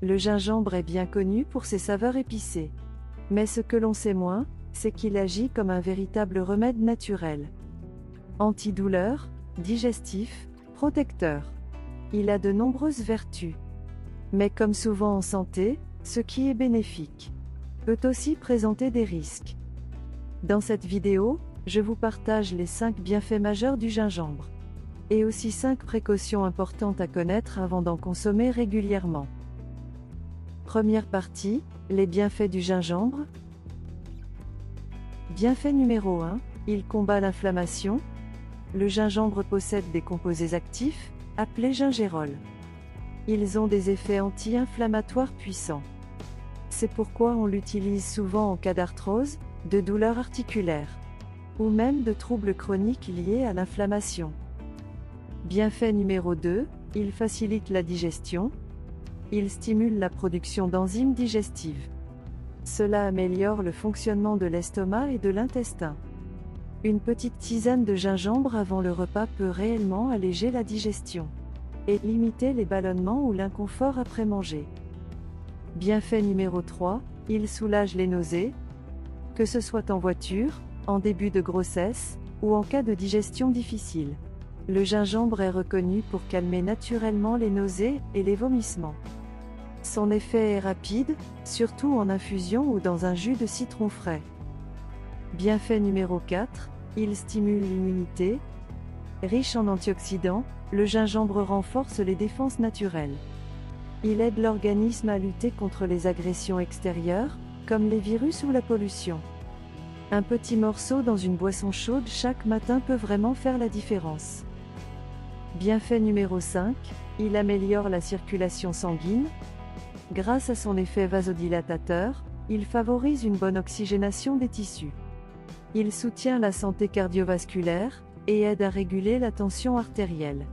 Le gingembre est bien connu pour ses saveurs épicées. Mais ce que l'on sait moins, c'est qu'il agit comme un véritable remède naturel. Antidouleur, digestif, protecteur. Il a de nombreuses vertus. Mais comme souvent en santé, ce qui est bénéfique peut aussi présenter des risques. Dans cette vidéo, je vous partage les 5 bienfaits majeurs du gingembre. Et aussi 5 précautions importantes à connaître avant d'en consommer régulièrement. Première partie, les bienfaits du gingembre. Bienfait numéro 1, il combat l'inflammation. Le gingembre possède des composés actifs, appelés gingerol. Ils ont des effets anti-inflammatoires puissants. C'est pourquoi on l'utilise souvent en cas d'arthrose, de douleurs articulaires, ou même de troubles chroniques liés à l'inflammation. Bienfait numéro 2, il facilite la digestion. Il stimule la production d'enzymes digestives. Cela améliore le fonctionnement de l'estomac et de l'intestin. Une petite tisane de gingembre avant le repas peut réellement alléger la digestion et limiter les ballonnements ou l'inconfort après manger. Bienfait numéro 3, il soulage les nausées. Que ce soit en voiture, en début de grossesse, ou en cas de digestion difficile. Le gingembre est reconnu pour calmer naturellement les nausées et les vomissements. Son effet est rapide, surtout en infusion ou dans un jus de citron frais. Bienfait numéro 4, il stimule l'immunité. Riche en antioxydants, le gingembre renforce les défenses naturelles. Il aide l'organisme à lutter contre les agressions extérieures, comme les virus ou la pollution. Un petit morceau dans une boisson chaude chaque matin peut vraiment faire la différence. Bienfait numéro 5, il améliore la circulation sanguine. Grâce à son effet vasodilatateur, il favorise une bonne oxygénation des tissus. Il soutient la santé cardiovasculaire et aide à réguler la tension artérielle.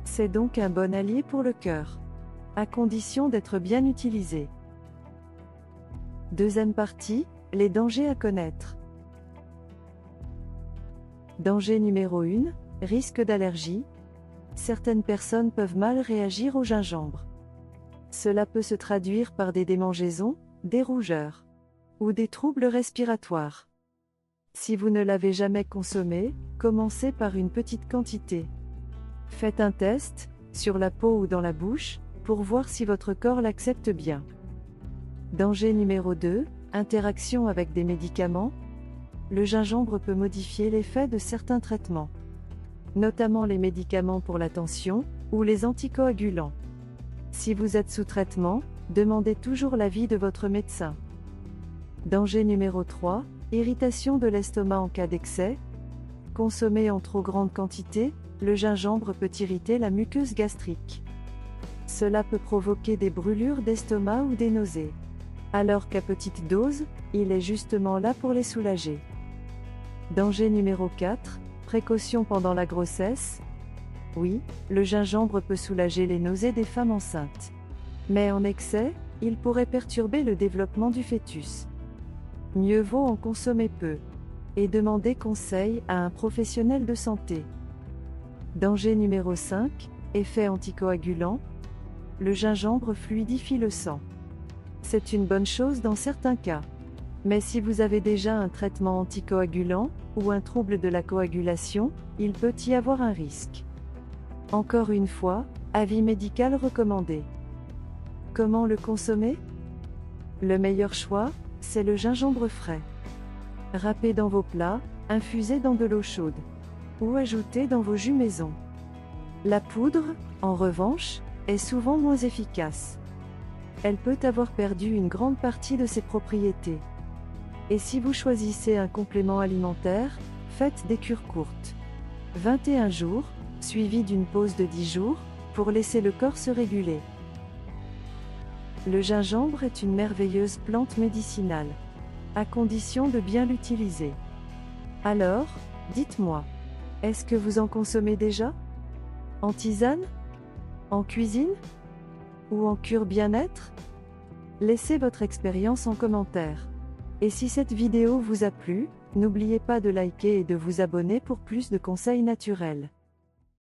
C'est donc un bon allié pour le cœur, à condition d'être bien utilisé. Deuxième partie, les dangers à connaître. Danger numéro 1, risque d'allergie. Certaines personnes peuvent mal réagir au gingembre. Cela peut se traduire par des démangeaisons, des rougeurs ou des troubles respiratoires. Si vous ne l'avez jamais consommé, commencez par une petite quantité. Faites un test, sur la peau ou dans la bouche, pour voir si votre corps l'accepte bien. Danger numéro 2, interaction avec des médicaments. Le gingembre peut modifier l'effet de certains traitements, notamment les médicaments pour la tension, ou les anticoagulants. Si vous êtes sous traitement, demandez toujours l'avis de votre médecin. Danger numéro 3, irritation de l'estomac en cas d'excès. Consommé en trop grande quantité, le gingembre peut irriter la muqueuse gastrique. Cela peut provoquer des brûlures d'estomac ou des nausées. Alors qu'à petite dose, il est justement là pour les soulager. Danger numéro 4, précaution pendant la grossesse. Oui, le gingembre peut soulager les nausées des femmes enceintes. Mais en excès, il pourrait perturber le développement du fœtus. Mieux vaut en consommer peu et demander conseil à un professionnel de santé. Danger numéro 5, effet anticoagulant. Le gingembre fluidifie le sang. C'est une bonne chose dans certains cas. Mais si vous avez déjà un traitement anticoagulant, ou un trouble de la coagulation, il peut y avoir un risque. Encore une fois, avis médical recommandé. Comment le consommer? Le meilleur choix, c'est le gingembre frais. Râpez dans vos plats, infusez dans de l'eau chaude, ou ajoutez dans vos jus maison. La poudre, en revanche, est souvent moins efficace. Elle peut avoir perdu une grande partie de ses propriétés. Et si vous choisissez un complément alimentaire, faites des cures courtes. 21 jours, suivies d'une pause de 10 jours, pour laisser le corps se réguler. Le gingembre est une merveilleuse plante médicinale, à condition de bien l'utiliser. Alors, dites-moi, est-ce que vous en consommez déjà? En tisane? En cuisine? Ou en cure bien-être? Laissez votre expérience en commentaire. Et si cette vidéo vous a plu, n'oubliez pas de liker et de vous abonner pour plus de conseils naturels.